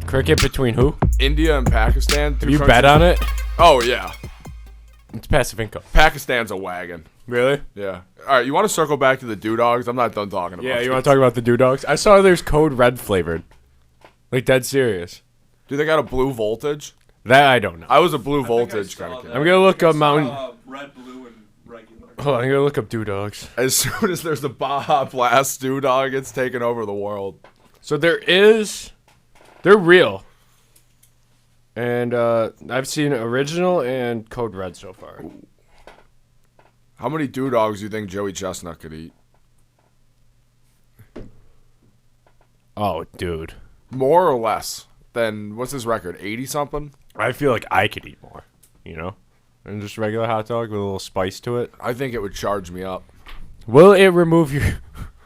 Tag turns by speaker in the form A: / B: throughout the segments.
A: Cricket between who?
B: India and Pakistan.
A: Have you bet on it?
B: Oh, yeah.
A: It's passive income.
B: Pakistan's a wagon.
A: Really?
B: Yeah. All right, you want to circle back to the Doodogs? I'm not done talking about
A: Yeah, you want to talk about the Doodogs? I saw there's Code Red flavored. Like, dead serious.
B: Do they got a blue voltage?
A: That I don't know.
B: I was a blue voltage kind of kid.
A: I'm going to look up Mountain...
C: Red, blue, and regular.
A: Hold on, I'm going to look up Doodogs.
B: As soon as there's a Baja Blast Doodog, it's taking over the world.
A: So there is... They're real. And I've seen original and Code Red so far.
B: How many Doodogs do you think Joey Chestnut could eat?
A: Oh, dude.
B: More or less than, what's his record, 80-something?
A: I feel like I could eat more, you know? And just regular hot dog with a little spice to it.
B: I think it would charge me up.
A: Will it remove your...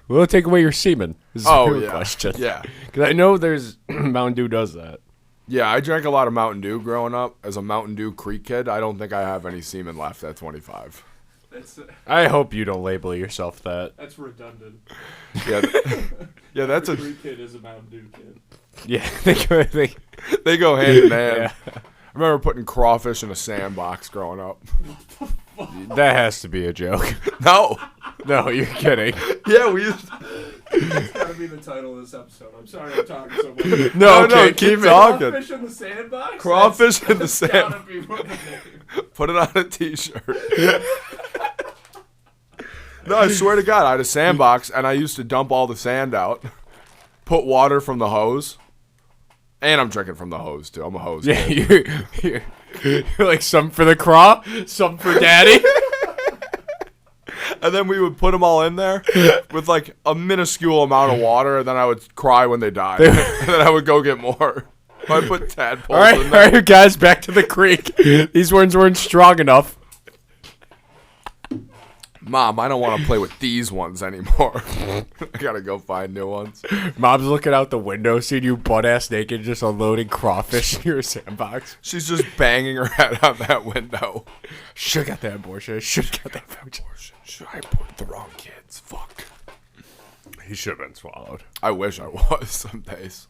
A: Will it take away your semen? Is the real question.
B: Yeah.
A: Because I know there's... Mountain Dew does that.
B: Yeah, I drank a lot of Mountain Dew growing up. As a Mountain Dew Creek kid, I don't think I have any semen left at 25.
A: I hope you don't label yourself that.
C: That's redundant.
B: Yeah, yeah, that's a...
C: Creek kid is a Mountain Dew kid.
A: Yeah,
B: They go hand in hand.
A: Yeah.
B: I remember putting Crawfish in a Sandbox growing up.
A: That has to be a joke.
B: No.
A: No, you're kidding.
B: Yeah, we used...
C: That's gotta be the title of this episode. I'm sorry I'm talking so much.
B: No, keep talking.
C: Crawfish in the Sandbox?
B: Crawfish in the
C: That's gotta
B: Sandbox.
C: be what the name.
B: Put it on a t-shirt. No, I swear to God, I had a Sandbox, and I used to dump all the sand out, put water from the hose, and I'm drinking from the hose, too. I'm a hose
A: Yeah,
B: kid.
A: you're like some for the craw, some for daddy.
B: And then we would put them all in there with, like, a minuscule amount of water, and then I would cry when they died. And then I would go get more. I put tadpoles in there.
A: All right, guys, back to the creek. These ones weren't strong enough.
B: Mom, I don't want to play with these ones anymore. I gotta go find new ones.
A: Mom's looking out the window, seeing you butt-ass naked just unloading crawfish in your Sandbox.
B: She's just banging her head out that window.
A: Should've got that abortion. Should've got that abortion.
B: Should I put the wrong kids? Fuck.
A: He should've been swallowed.
B: I wish I was some days.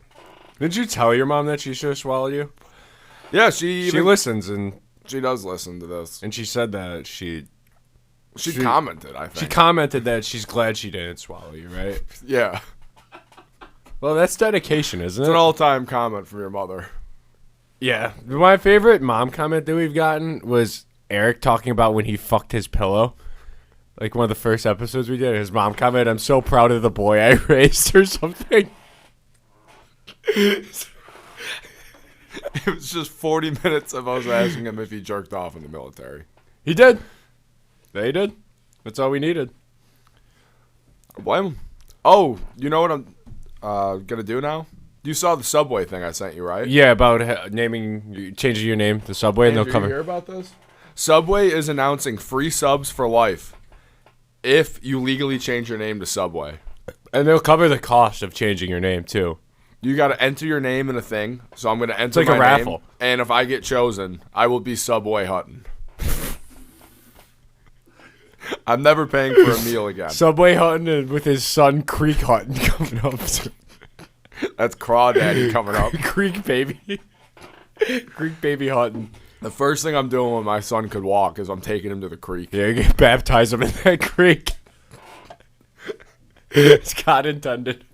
A: Didn't you tell your mom that she should've swallowed you?
B: Yeah, she
A: listens, and
B: she does listen to this.
A: she said that she
B: commented, I think.
A: She commented that she's glad she didn't swallow you, right?
B: Yeah.
A: Well, that's dedication, isn't
B: It's
A: it?
B: an all-time comment from your mother.
A: Yeah. My favorite mom comment that we've gotten was Eric talking about when he fucked his pillow. Like one of the first episodes we did. His mom commented, "I'm so proud of the boy I raised," or something.
B: It was just 40 minutes of us asking him if he jerked off in the military.
A: He did. They did. That's all we needed.
B: I blame him. Oh, you know what I'm gonna do now? You saw the Subway thing I sent you, right?
A: Yeah, about changing your name to Subway, and they'll
B: Did you
A: cover.
B: hear about this? Subway is announcing free subs for life if you legally change your name to Subway.
A: And they'll cover the cost of changing your name too.
B: You got to enter your name in a thing, so I'm going to enter
A: like
B: my
A: a
B: name,
A: raffle.
B: and if I get chosen, I will be Subway Hutton. I'm never paying for a meal again.
A: Subway Hutton and with his son Creek Hutton coming up.
B: That's Crawdaddy coming up.
A: Creek baby. Creek baby Hutton.
B: The first thing I'm doing when my son could walk is I'm taking him to the creek.
A: Yeah, you can baptize him in that creek. It's God intended.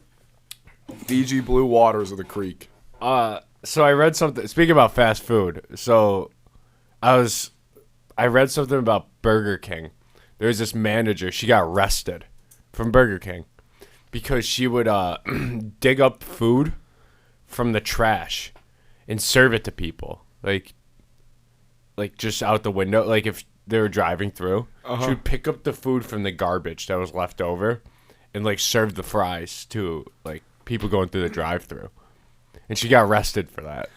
B: Fiji blue waters of the creek.
A: So I read something. Speaking about fast food, so I read something about Burger King. There's this manager. She got arrested from Burger King because she would dig up food from the trash and serve it to people, like just out the window. Like if they were driving through, she would pick up the food from the garbage that was left over and like serve the fries to like people going through the drive-through. And she got arrested for that.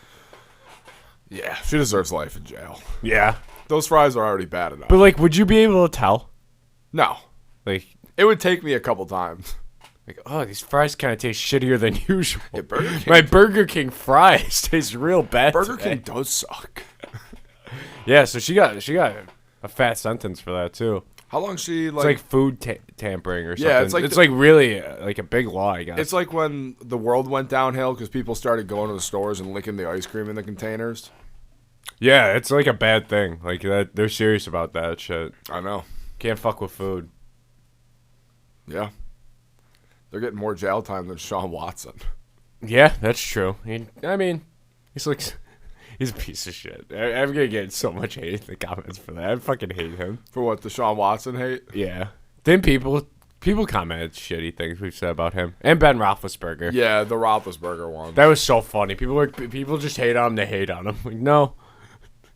B: Yeah, she deserves life in jail.
A: Yeah.
B: Those fries are already bad enough.
A: But like, would you be able to tell?
B: No.
A: Like,
B: It would take me a couple times.
A: like, oh, these fries kind of taste shittier than usual.
B: Yeah, Burger King.
A: My Burger King fries taste real bad.
B: Burger
A: today.
B: King does suck.
A: Yeah, so she got a fat sentence for that too.
B: How long she
A: It's like food tampering or something.
B: Yeah,
A: it's like really like a big law, I guess.
B: It's like when the world went downhill because people started going to the stores and licking the ice cream in the containers.
A: Yeah, it's like a bad thing. Like that, they're serious about that shit.
B: I know.
A: Can't fuck with food.
B: Yeah. They're getting more jail time than Sean Watson.
A: Yeah, that's true. I mean, he's a piece of shit. I'm gonna get so much hate in the comments for that. I fucking hate him.
B: For what, the Sean Watson hate?
A: Yeah. Then people commented shitty things we've said about him and Ben Roethlisberger.
B: Yeah, the Roethlisberger one.
A: That was so funny. People just hate on him to hate on him. Like, no,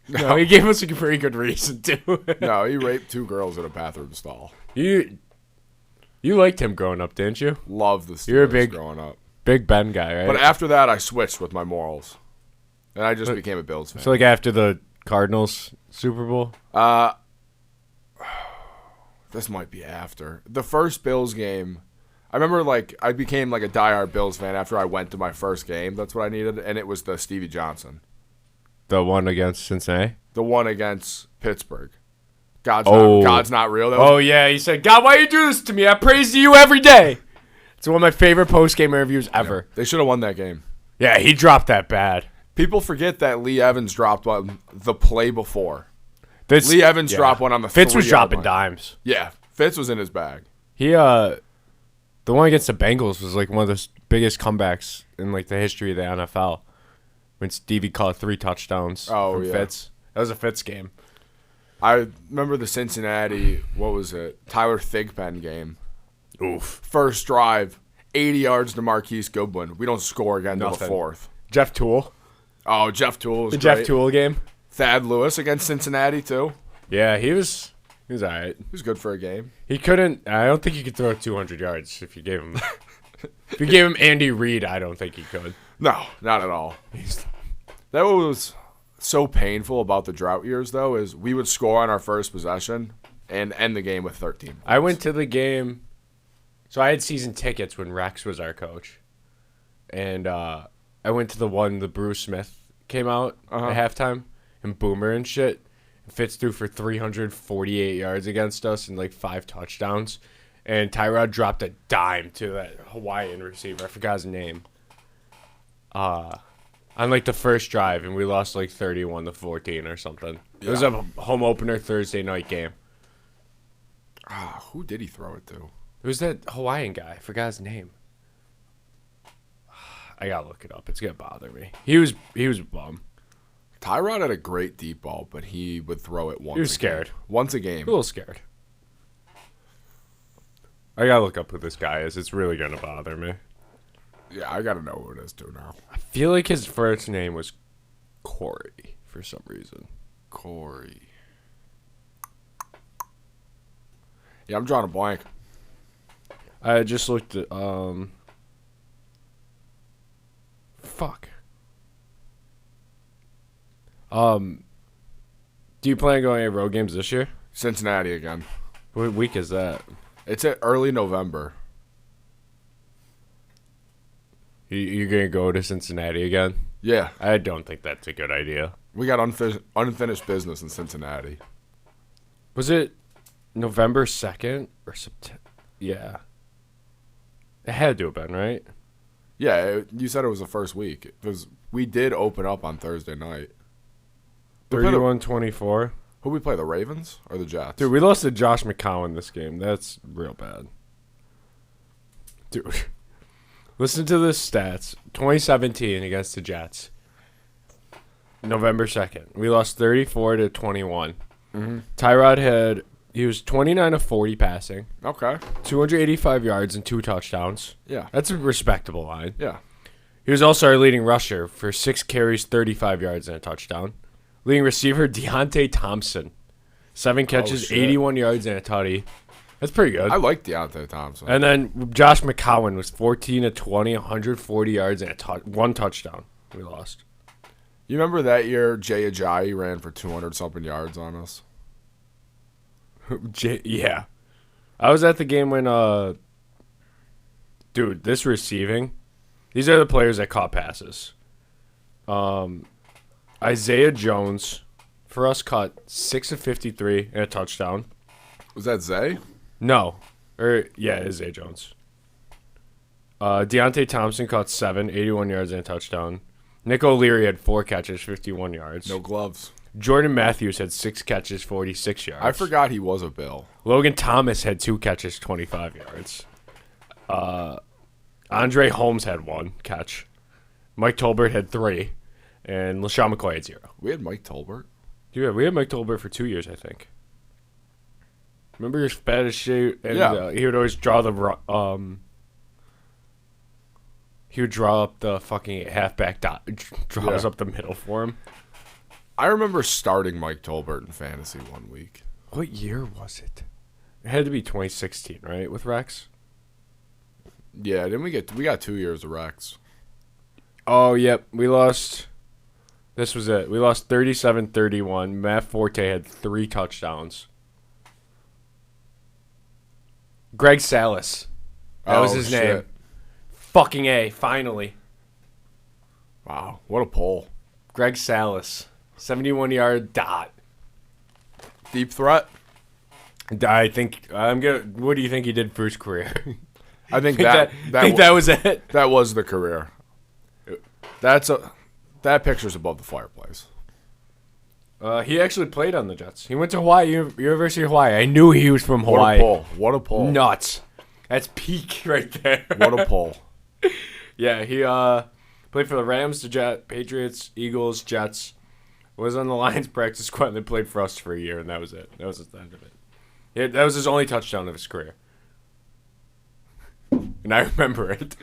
A: he gave us a pretty good reason to.
B: No, he raped 2 girls in a bathroom stall.
A: You liked him growing up, didn't you?
B: Loved the Steelers
A: You're a
B: growing up.
A: Big Ben guy, right?
B: But after that, I switched with my morals. And I just became a Bills fan.
A: So like after the Cardinals Super Bowl?
B: This might be after. The first Bills game, I remember like I became like a diehard Bills fan after I went to my first game. That's what I needed. And it was the Stevie Johnson.
A: The one against Cincinnati?
B: The one against Pittsburgh. God's not real. That was,
A: Oh, yeah. He said, God, why you do this to me? I praise you every day. It's one of my favorite post-game interviews ever.
B: they should have won that game.
A: Yeah, he dropped that bad.
B: People forget that Lee Evans dropped one the play before. Lee Evans dropped one on the
A: Fitz was
B: 3-yard
A: dropping
B: line.
A: dimes.
B: Yeah, Fitz was in his bag.
A: He the one against the Bengals was like one of the biggest comebacks in like the history of the NFL. When Stevie caught 3 touchdowns from Fitz. That was a Fitz game.
B: I remember the Cincinnati, what was it? Tyler Thigpen game.
A: Oof.
B: First drive, 80 yards to Marquise Goodwin. We don't score again until the
A: Nothing.
B: 4th.
A: Jeff Toole.
B: Oh, Jeff Toole was
A: The
B: great.
A: Jeff Toole game.
B: Thad Lewis against Cincinnati too.
A: Yeah, he was all right.
B: He was good for a game.
A: He couldn't. I don't think he could throw 200 yards if you gave him. If you gave him Andy Reid, I don't think he could.
B: No, not at all. That was so painful about the drought years, though, is we would score on our first possession and end the game with 13 points.
A: I went to the game. So I had season tickets when Rex was our coach. And I went to the one the Bruce Smith came out at halftime. And Boomer and shit. Fitz threw for 348 yards against us and like 5 touchdowns. And Tyrod dropped a dime to that Hawaiian receiver. I forgot his name. On like the first drive, and we lost like 31-14 or something. It was a home opener Thursday night game.
B: Who did he throw it to?
A: It was that Hawaiian guy. I forgot his name. I gotta look it up. It's gonna bother me. He was a bum.
B: Tyrod had a great deep ball, but he would throw it once.
A: He was
B: a
A: scared.
B: Game. Once a game.
A: A little scared. I gotta look up who this guy is. It's really gonna bother me.
B: Yeah, I gotta know who it is too now.
A: I feel like his first name was Corey for some reason.
B: Corey. Yeah, I'm drawing a blank.
A: I just looked at fuck. Do you plan on going to road games this year?
B: Cincinnati again.
A: What week is that?
B: It's at early November.
A: You're going to go to Cincinnati again?
B: Yeah.
A: I don't think that's a good idea.
B: We got unfinished business in Cincinnati.
A: Was it November 2nd or September? Yeah. It had to have been, right?
B: Yeah, you said it was the first week. We did open up on Thursday night.
A: 31-24.
B: Who we play, the Ravens or the Jets?
A: Dude, we lost to Josh McCown this game. That's real bad. Dude, listen to the stats. 2017 against the Jets. November 2nd. We lost 34-21. Mm-hmm. Tyrod he was 29 of 40 passing.
B: Okay.
A: 285 yards and 2 touchdowns.
B: Yeah.
A: That's a respectable line.
B: Yeah.
A: He was also our leading rusher for 6 carries, 35 yards, and a touchdown. Leading receiver, Deontay Thompson. 7 catches, 81 yards, and a tutty. That's pretty good.
B: I like Deontay Thompson.
A: And then Josh McCown was 14 of 20, 140 yards, and 1 touchdown. We lost.
B: You remember that year Jay Ajayi ran for 200-something yards on us?
A: Yeah. I was at the game when, dude, this receiving, these are the players that caught passes. Isaiah Jones, for us, caught 6 of 53 and a touchdown.
B: Was that Zay?
A: No. Yeah, it is Zay Jones. Deontay Thompson caught 7, 81 yards and a touchdown. Nick O'Leary had 4 catches, 51 yards.
B: No gloves.
A: Jordan Matthews had 6 catches, 46 yards.
B: I forgot he was a Bill.
A: Logan Thomas had 2 catches, 25 yards. Andre Holmes had 1 catch. Mike Tolbert had 3. And LaShawn McCoy had 0.
B: We had Mike Tolbert.
A: Yeah, we had Mike Tolbert for 2 years, I think. Remember his fat as shit? And,
B: Yeah.
A: He would always draw the he would draw up the fucking halfback dot, draws
B: Yeah.
A: up the middle for him.
B: I remember starting Mike Tolbert in fantasy one week.
A: What year was it? It had to be 2016, right, with Rex?
B: Yeah, didn't we got 2 years of Rex.
A: Oh, yep. We lost. This was it. We lost 37-31. Matt Forte had 3 touchdowns. Greg Salas. That was his name. Fucking A, finally.
B: Wow, what a pull.
A: Greg Salas. 71-yard dot.
B: Deep threat.
A: I think what do you think he did for his career?
B: I think
A: that was it.
B: that was the career. That picture's above the fireplace.
A: He actually played on the Jets. He went to Hawaii, University of Hawaii. I knew he was from Hawaii.
B: What a pull.
A: Nuts. That's peak right there.
B: What a pull.
A: Yeah, he played for the Rams, the Jets, Patriots, Eagles, Jets. Was on the Lions practice squad and then played for us for a year, and that was it. That was the end of it. Yeah, that was his only touchdown of his career. And I remember it.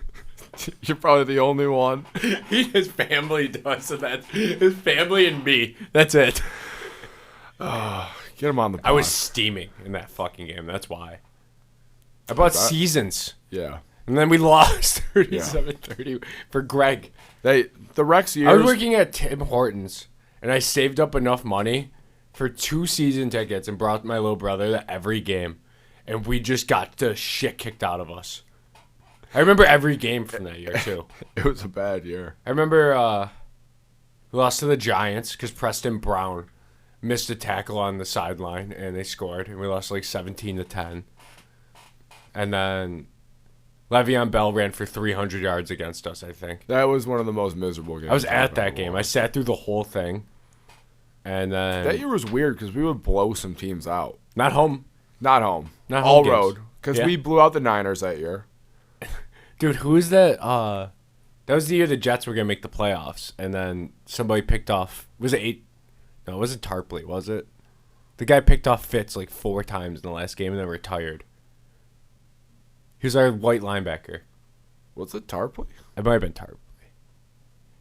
B: You're probably the only one.
A: His family does, so that's his family and me. That's it.
B: Get him on the pod.
A: I was steaming in that fucking game. That's why. I bought seasons.
B: Yeah.
A: And then we lost 37-30 for Greg.
B: The Rex years.
A: I was working at Tim Hortons, and I saved up enough money for 2 season tickets and brought my little brother to every game. And we just got the shit kicked out of us. I remember every game from that year, too.
B: It was a bad year.
A: I remember we lost to the Giants because Preston Brown missed a tackle on the sideline, and they scored. And we lost like 17-10. And then Le'Veon Bell ran for 300 yards against us, I think.
B: That was one of the most miserable games.
A: I was at that game. I sat through the whole thing. And then...
B: That year was weird because we would blow some teams out.
A: Not home.
B: Not home.
A: Not
B: All
A: home
B: road.
A: games.
B: Because
A: Yeah.
B: we blew out the Niners that year.
A: Dude, who is that? That was the year the Jets were going to make the playoffs. And then somebody picked off... Was it 8? No, it wasn't Tarpley, was it? The guy picked off Fitz like 4 times in the last game and then retired. He was our white linebacker.
B: Was it Tarpley?
A: It might have been Tarpley.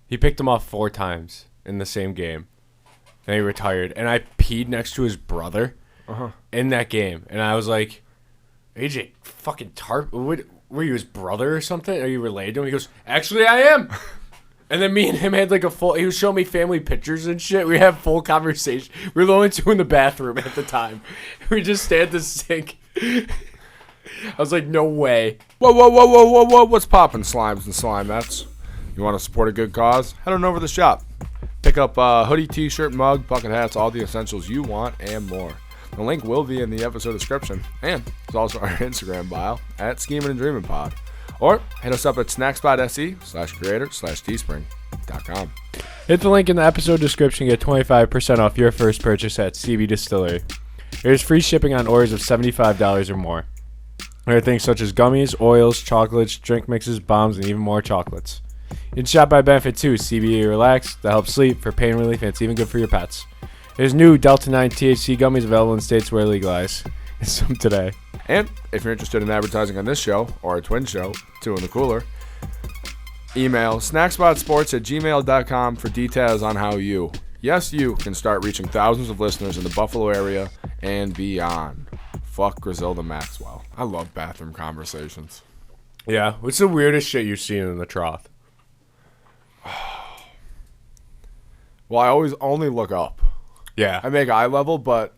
A: He picked him off 4 times in the same game. And he retired. And I peed next to his brother in that game. And I was like, AJ, fucking Tarpley... Were you his brother or something? Are you related to him? He goes, actually, I am. And then me and him had like a full... He was showing me family pictures and shit. We had full conversation. We were the only 2 in the bathroom at the time. We just stayed at the sink. I was like, no way.
B: Whoa. What's poppin', slimes and slimettes? You want to support a good cause? Head on over to the shop. Pick up hoodie, t-shirt, mug, bucket hats, all the essentials you want, and more. The link will be in the episode description, and it's also our Instagram bio at Schemin Dreamin Pod. Or hit us up at snackspot.se/creator/teespring.com.
A: Hit the link in the episode description. Get 25% off your first purchase at CBDistillery. There's free shipping on orders of $75 or more. There are things such as gummies, oils, chocolates, drink mixes, bombs, and even more chocolates. You can shop by benefit too. CBD Relax, that helps sleep, for pain relief, and it's even good for your pets. There's new Delta 9 THC gummies available in states where legalized. Get some today.
B: And if you're interested in advertising on this show or a twin show, 2 in the cooler, email snackspotsports@gmail.com for details on how you can start reaching thousands of listeners in the Buffalo area and beyond. Fuck Griselda Maxwell. I love bathroom conversations.
A: Yeah, what's the weirdest shit you've seen in the trough?
B: Well, I always only look up.
A: Yeah.
B: I make eye level, but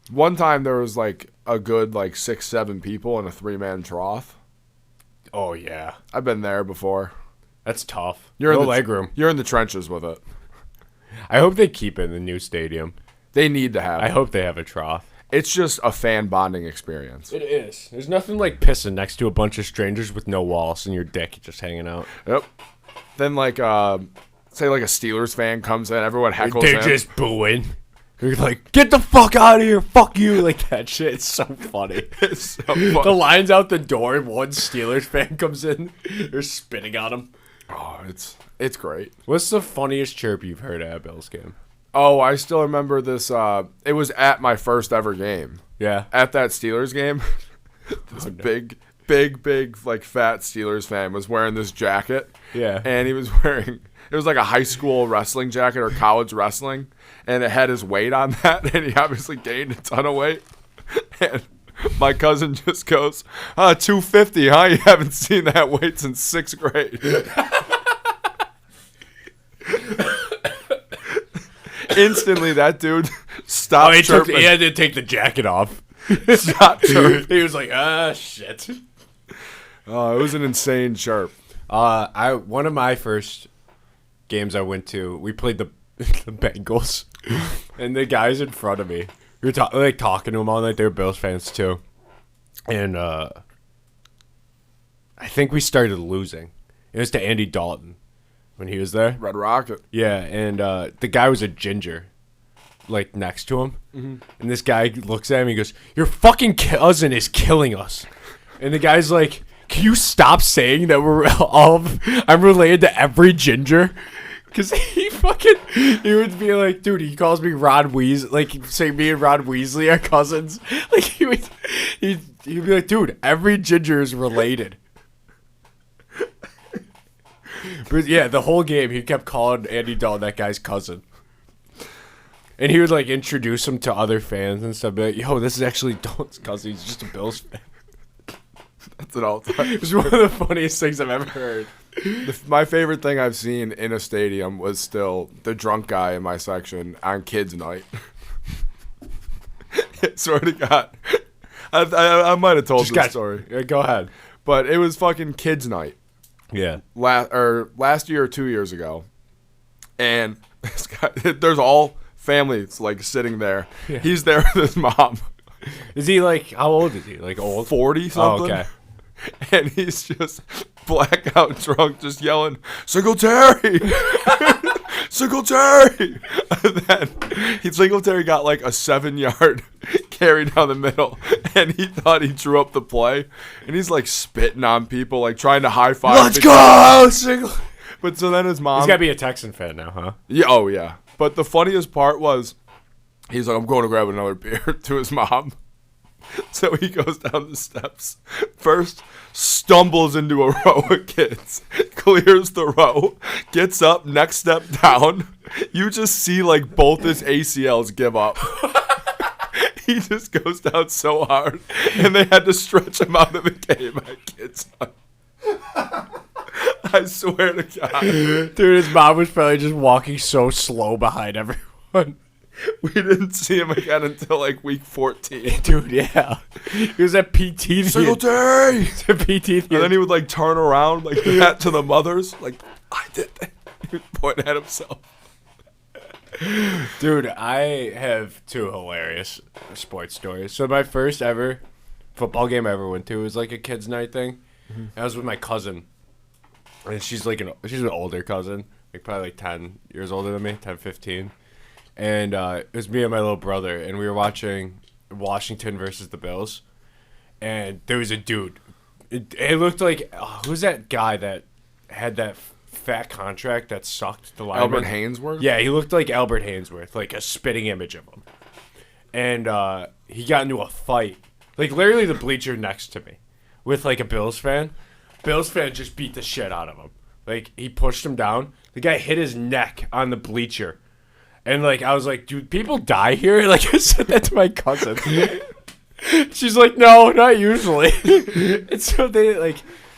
B: one time there was like a good 6-7 people in a 3-man trough.
A: Oh, yeah.
B: I've been there before.
A: That's tough.
B: You're
A: no
B: in the
A: leg room.
B: You're in the trenches with it.
A: I hope they keep it in the new stadium.
B: They need to have
A: I
B: it.
A: hope they have a trough.
B: it's just a fan bonding experience.
A: It is. There's nothing like pissing next to a bunch of strangers with no walls and your dick just hanging out.
B: Yep. Then like say like a Steelers fan comes in, everyone heckles
A: They're
B: him.
A: just booing. You're like, get the fuck out of here, fuck you, like that shit. It's so funny.
B: It's so funny.
A: The line's out the door, and one Steelers fan comes in, they're spitting on him.
B: Oh, it's great.
A: What's the funniest chirp you've heard at a Bills game?
B: Oh, I still remember this. It was at my first ever game.
A: Yeah.
B: At that Steelers game, this big, like fat Steelers fan was wearing this jacket.
A: Yeah.
B: And he was wearing, it was like a high school wrestling jacket or college wrestling, and it had his weight on that, and he obviously gained a ton of weight. And my cousin just goes, 250, huh? You haven't seen that weight since 6th grade. Instantly, that dude stopped chirping.
A: He had to take the jacket off.
B: Stopped chirping.
A: He was like, shit.
B: Oh, it was an insane chirp.
A: One of my first games I went to, we played the Bengals, and the guys in front of me, we were talking to them all night. They were Bills fans too, and I think we started losing. It was to Andy Dalton when he was there.
B: Red Rocket.
A: Yeah, and the guy was a ginger, like next to him, and this guy looks at him. He goes, "Your fucking cousin is killing us," and the guy's like, "Can you stop saying that I'm related to every ginger?" Because he would be like, dude, he calls me Ron Weasley, like, say me and Ron Weasley are cousins. Like, he'd be like, dude, every ginger is related. But yeah, the whole game, he kept calling Andy Dalton that guy's cousin. And he would, like, introduce him to other fans and stuff, be like, yo, this is actually Dalton's cousin, he's just a Bills fan.
B: That's an all-time.
A: It was one of the funniest things I've ever heard.
B: My favorite thing I've seen in a stadium was still the drunk guy in my section on kids' night. Swear to God. I might have told this story.
A: Yeah, go ahead.
B: But it was fucking kids' night.
A: Yeah.
B: Last year or 2 years ago. And this guy, there's all families like sitting there. Yeah. He's there with his mom.
A: Is he like, how old is he? Like old?
B: 40 something.
A: Oh, okay.
B: And he's just blackout drunk, just yelling, Singletary! Singletary! And then Singletary got like a 7-yard carry down the middle, and he thought he drew up the play, and he's like spitting on people, like trying to high five.
A: Let's go!
B: But so then his mom.
A: He's got to be a Texan fan now, huh?
B: Yeah, oh yeah. But the funniest part was, he's like, I'm going to grab another beer to his mom. So he goes down the steps. First, stumbles into a row of kids. Clears the row. Gets up, next step down. You just see like both his ACLs give up. He just goes down so hard. And they had to stretch him out of the game at kids. I swear to God.
A: Dude, his mom was probably just walking so slow behind everyone.
B: We didn't see him again until like week 14.
A: Dude, yeah. He was at PT.
B: Singletary!
A: PT.
B: And then he would like turn around like that to the mothers. Like, I did that. He was pointing at himself.
A: Dude, I have two hilarious sports stories. So my first ever football game I ever went to was like a kids' night thing. Mm-hmm. I was with my cousin. And she's an older cousin. Like probably like 10 years older than me. 10, 15. And it was me and my little brother, and we were watching Washington versus the Bills. And there was a dude. It looked like who's that guy that had that fat contract that sucked the lineman?
B: Albert Hainsworth?
A: Yeah, he looked like Albert Hainsworth, like a spitting image of him. And he got into a fight, like literally the bleacher next to me, with like a Bills fan. Bills fan just beat the shit out of him. Like he pushed him down. The guy hit his neck on the bleacher. And, like, I was like, dude, people die here? Like, I said that to my cousin. She's like, no, not usually. And so they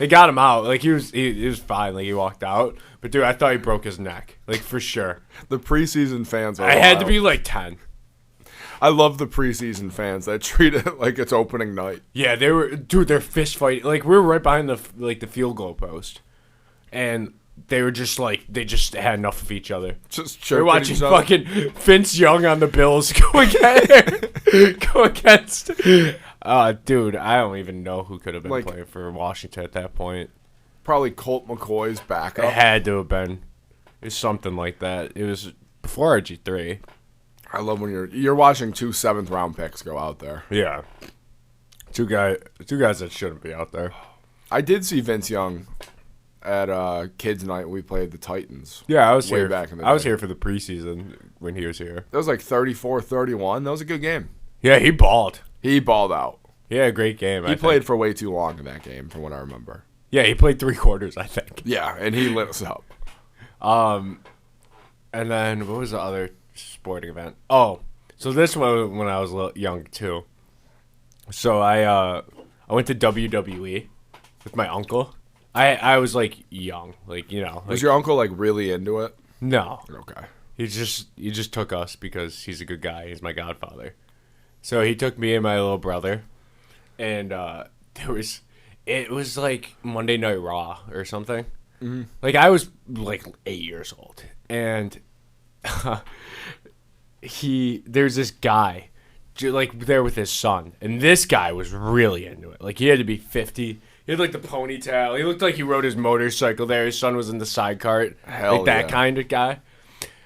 A: got him out. Like, he was fine. Like, he walked out. But, dude, I thought he broke his neck. Like, for sure.
B: The preseason fans are
A: I had to be, like, 10.
B: I love the preseason fans that treat it like it's opening night.
A: Yeah, they're fist fighting. Like, we were right behind the field goal post. And they were just like they just had enough of each other.
B: Just
A: They're
B: chirping
A: watching
B: each other.
A: fucking Vince Young on the Bills go against. Dude, I don't even know who could have been
B: Like-
A: playing for Washington at that point.
B: Probably Colt McCoy's
A: It
B: backup.
A: had to have been. It's something like that. It was before RG3.
B: I love when you're watching 2 7th-round picks go out there.
A: Yeah. Two guys that shouldn't be out there.
B: I did see Vince Young at Kids Night. We played the Titans.
A: Yeah, I was
B: Way
A: here.
B: back in the
A: I was
B: day.
A: here for the preseason when he was here.
B: That was like 34-31. That was a good game.
A: Yeah, he balled.
B: He balled out.
A: He had a great game.
B: He played for way too long in that game, from what I remember.
A: Yeah, he played 3 quarters, I think.
B: Yeah, and he lit us up.
A: And then what was the other sporting event? Oh, so this one when I was a little young too. So I went to WWE with my uncle. I was like young, like you know.
B: Was
A: Like,
B: your uncle like really into it?
A: no,
B: Okay.
A: he just took us because he's a good guy. He's my godfather. So he took me and my little brother, and it was like Monday Night Raw or something. Mm-hmm. Like I was like 8 years old, and there's this guy like there with his son, and this guy was really into it. Like he had to be 50. He had like the ponytail. He looked like he rode his motorcycle there. His son was in the side cart,
B: Hell
A: like that
B: yeah.
A: kind of guy.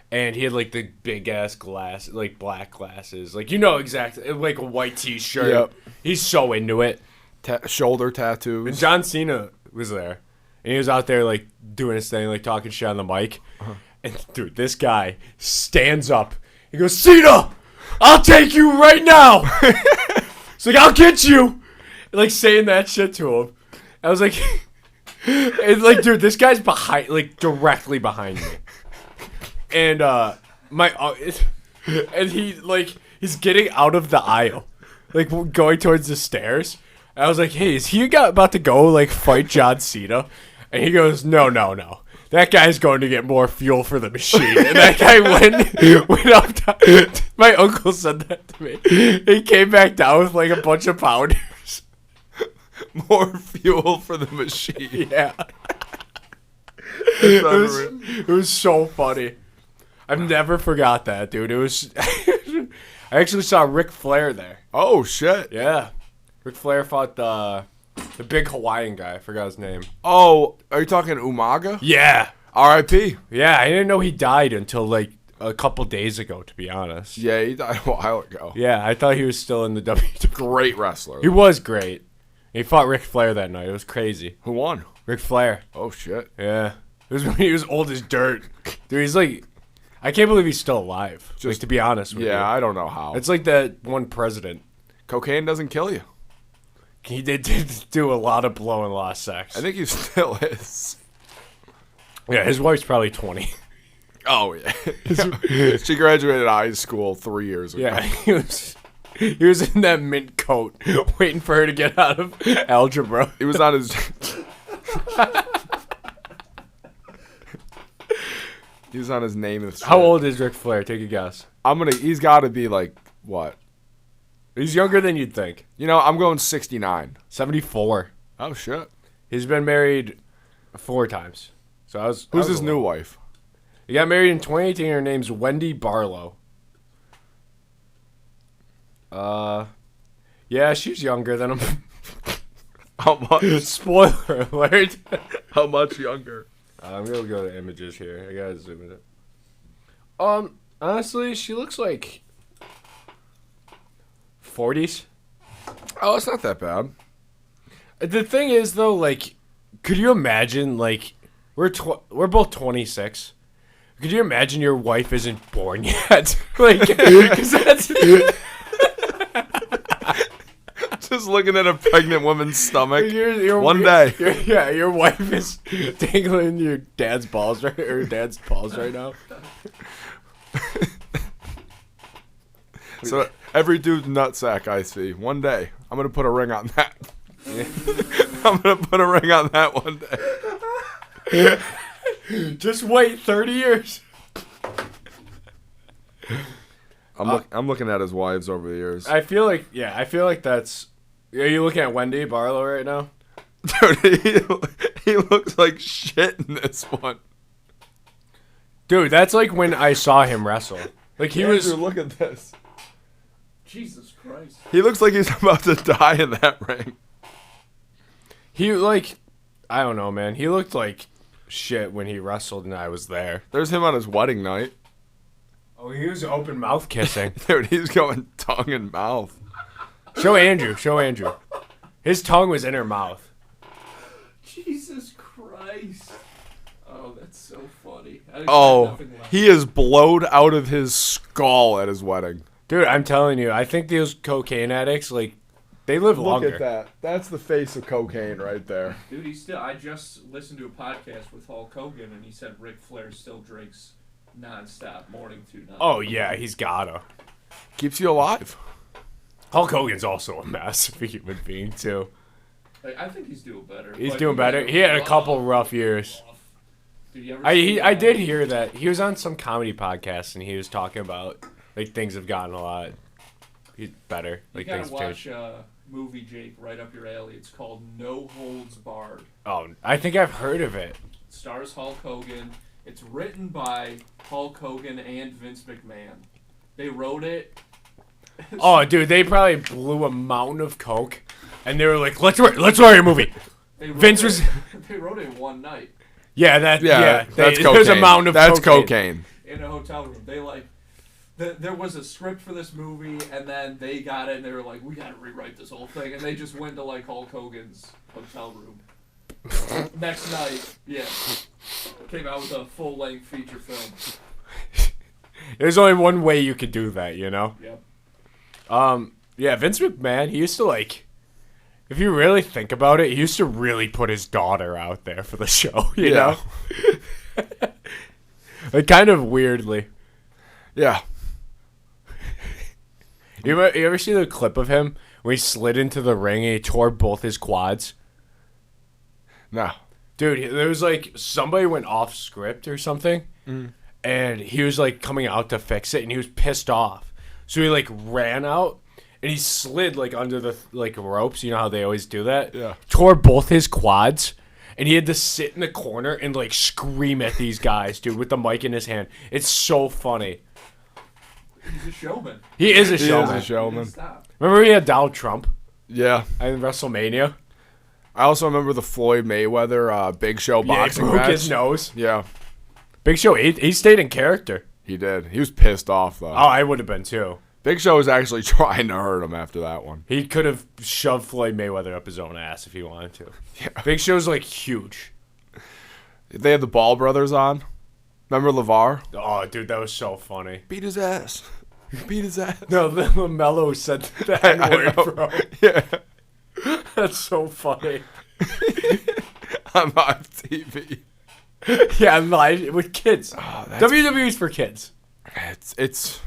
A: And he had like the big ass glass, like black glasses, like you know exactly, like a white T-shirt.
B: Yep.
A: He's so into it.
B: Shoulder
A: And
B: tattoos.
A: John Cena was there, and he was out there like doing his thing, like talking shit on the mic. And dude, this guy stands up. He goes, "Cena, I'll take you right now." It's like, "I'll get you," like saying that shit to him. I was like, it's like, dude, this guy's behind, like directly behind me. And and he's getting out of the aisle, like going towards the stairs. And I was like, "Hey, is he about to go like fight John Cena?" And he goes, "No. That guy's going to get more fuel for the machine." And that guy went up. My uncle said that to me. He came back down with like a bunch of pounders.
B: More fuel for the machine.
A: Yeah,
B: Unreal.
A: it was so funny. I've never forgot that, dude. It was. I actually saw Rick Flaire there.
B: Oh shit.
A: Yeah, Ric Flair fought the big Hawaiian guy. I forgot his name.
B: Oh, are you talking Umaga?
A: Yeah,
B: R.I.P.
A: yeah. I didn't know he died until like a couple days ago. To be honest.
B: Yeah, he died a while ago.
A: Yeah, I thought he was still in the WWE.
B: Great wrestler.
A: He was great. He fought Ric Flair that night. It was crazy.
B: Who won?
A: Ric Flair.
B: Oh shit.
A: Yeah, it was when he was old as dirt. Dude, he's like, I can't believe he's still alive. Like, to be honest with you.
B: Yeah, I don't know how.
A: It's like that one president.
B: Cocaine doesn't kill you.
A: He did do a lot of blow and a lot of sex.
B: I think he still is.
A: Yeah, his wife's probably 20.
B: Oh yeah. She graduated high school 3 years ago.
A: Yeah, he was in that mint coat waiting for her to get out of algebra.
B: He was on his. He was on his name. And
A: How old is Ric Flair? Take a guess.
B: He's got to be like what?
A: He's younger than you'd think.
B: You know, I'm going 69.
A: 74.
B: Oh shit.
A: He's been married 4 times. So
B: Who's his new wife?
A: He got married in 2018. Her name's Wendy Barlow. Yeah, she's younger than him.
B: How much?
A: Spoiler alert.
B: How much younger?
A: I'm gonna go to images here. I gotta zoom it in. Honestly, she looks like 40s.
B: Oh, it's not that bad.
A: The thing is, though, like, could you imagine, like, we're both 26. Could you imagine your wife isn't born yet? Like, 'cause that's
B: Just looking at a pregnant woman's stomach.
A: your
B: One day.
A: Your wife is dangling your dad's balls right now.
B: So every dude's nutsack I see, one day, I'm gonna put a ring on that. I'm gonna put a ring on that one day.
A: Just wait 30 years.
B: I'm looking at his wives over the years.
A: I feel like that's. Are you looking at Wendy Barlow right now?
B: Dude, He looks like shit in this one.
A: Dude, that's like when I saw him wrestle. Like he was.
B: Look at this.
C: Jesus Christ.
B: He looks like he's about to die in that ring.
A: He like, I don't know, man. He looked like shit when he wrestled and I was there.
B: There's him on his wedding night.
A: Oh, he was open mouth kissing.
B: Dude, he's going tongue and mouth.
A: Show Andrew. His tongue was in her mouth.
C: Jesus Christ. Oh, that's so funny.
B: Oh, he is blowed out of his skull at his wedding.
A: Dude, I'm telling you, I think those cocaine addicts, like, they live longer.
B: Look at that. That's the face of cocaine right there.
C: Dude, I just listened to a podcast with Hulk Hogan, and he said Rick Flaire still drinks nonstop, morning to night.
A: Oh, yeah, he's gotta.
B: Keeps you alive.
A: Hulk Hogan's also a massive human being, too.
C: Like, I think he's doing better.
A: He's doing better. He had a couple rough years.
C: Did you ever
A: I did hear that. He was on some comedy podcast, and he was talking about, like, things have gotten a lot better. Like,
C: you
A: things
C: gotta
A: have
C: watch
A: changed.
C: movie, Jake, right up your alley. It's called No Holds Barred.
A: Oh, I think I've heard of it.
C: It stars Hulk Hogan. It's written by Hulk Hogan and Vince McMahon. They wrote it.
A: Oh, dude, they probably blew a mountain of coke, and they were like, "Let's write a movie." Vince was.
C: They wrote it one night.
A: Yeah, that's
B: cocaine.
A: There's a mountain of
B: That's
A: cocaine.
C: In a hotel room. They there was a script for this movie, and then they got it, and they were like, "We got to rewrite this whole thing," and they just went to like Hulk Hogan's hotel room. Next night, came out with a full-length feature film.
A: There's only one way you could do that, you know.
C: Yep.
A: Yeah, Vince McMahon, he used to like, if you really think about it, he used to really put his daughter out there for the show, you know? Like, kind of weirdly.
B: Yeah.
A: You ever see the clip of him where he slid into the ring and he tore both his quads?
B: No.
A: Dude, there was like, somebody went off script or something, and he was like coming out to fix it, and he was pissed off. So he like ran out, and he slid like under the like ropes. You know how they always do that?
B: Yeah.
A: Tore both his quads, and he had to sit in the corner and like scream at these guys, dude, with the mic in his hand. It's so funny.
C: He's a showman.
A: He is a
B: He
A: showman.
B: is a showman.
C: Stop.
A: Remember he had Donald Trump
B: Yeah.
A: in WrestleMania?
B: I also remember the Floyd Mayweather Big Show boxing
A: he broke
B: match.
A: his nose.
B: Yeah,
A: Big Show, he stayed in character.
B: he did. He was pissed off, though.
A: Oh, I would have been too.
B: Big Show was actually trying to hurt him after that one.
A: He could have shoved Floyd Mayweather up his own ass if he wanted to. Yeah. Big Show's like huge.
B: They had the Ball brothers on. Remember LeVar?
A: Oh, dude, that was so funny.
B: Beat his ass. Beat his ass.
A: No, LaMelo said the N-word, bro.
B: Yeah.
A: That's so funny.
B: On live TV.
A: Yeah, I'm live with kids. WWE's for kids.
B: It's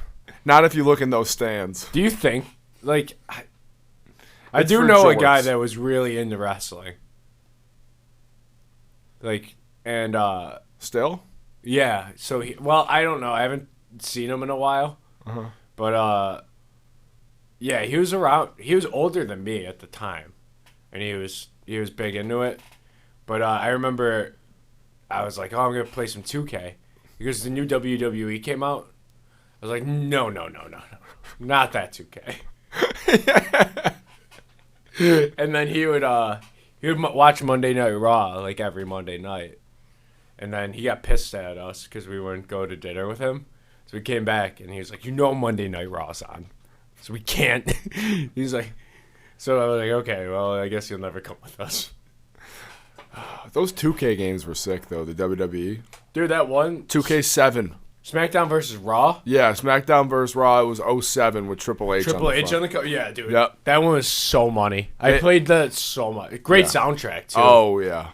B: not if you look in those stands.
A: Do you think, like, I
B: It's
A: do
B: for
A: know a
B: jorts.
A: guy that was really into wrestling. Like, and,
B: Still?
A: yeah, so I don't know. I haven't seen him in a while. But, yeah, he was around. He was older than me at the time. And he was big into it. But I remember I was like, oh, I'm going to play some 2K. Because the new WWE came out. I was like, no. Not that 2K. And then he would watch Monday Night Raw, like, every Monday night. And then he got pissed at us because we wouldn't go to dinner with him. So we came back, and he was like, Monday Night Raw's on. So we can't. He's like, so I was like, okay, well, I guess you'll never come with us.
B: Those 2K games were sick, though, the WWE.
A: Dude, that one.
B: 2K7.
A: SmackDown versus Raw.
B: Yeah, SmackDown vs. Raw. It was 07 with Triple H
A: Triple
B: on the
A: H
B: front.
A: on the cover. Yeah, dude.
B: Yep.
A: That one was so money. I played that so much. Great
B: Yeah.
A: soundtrack, too.
B: Oh, yeah.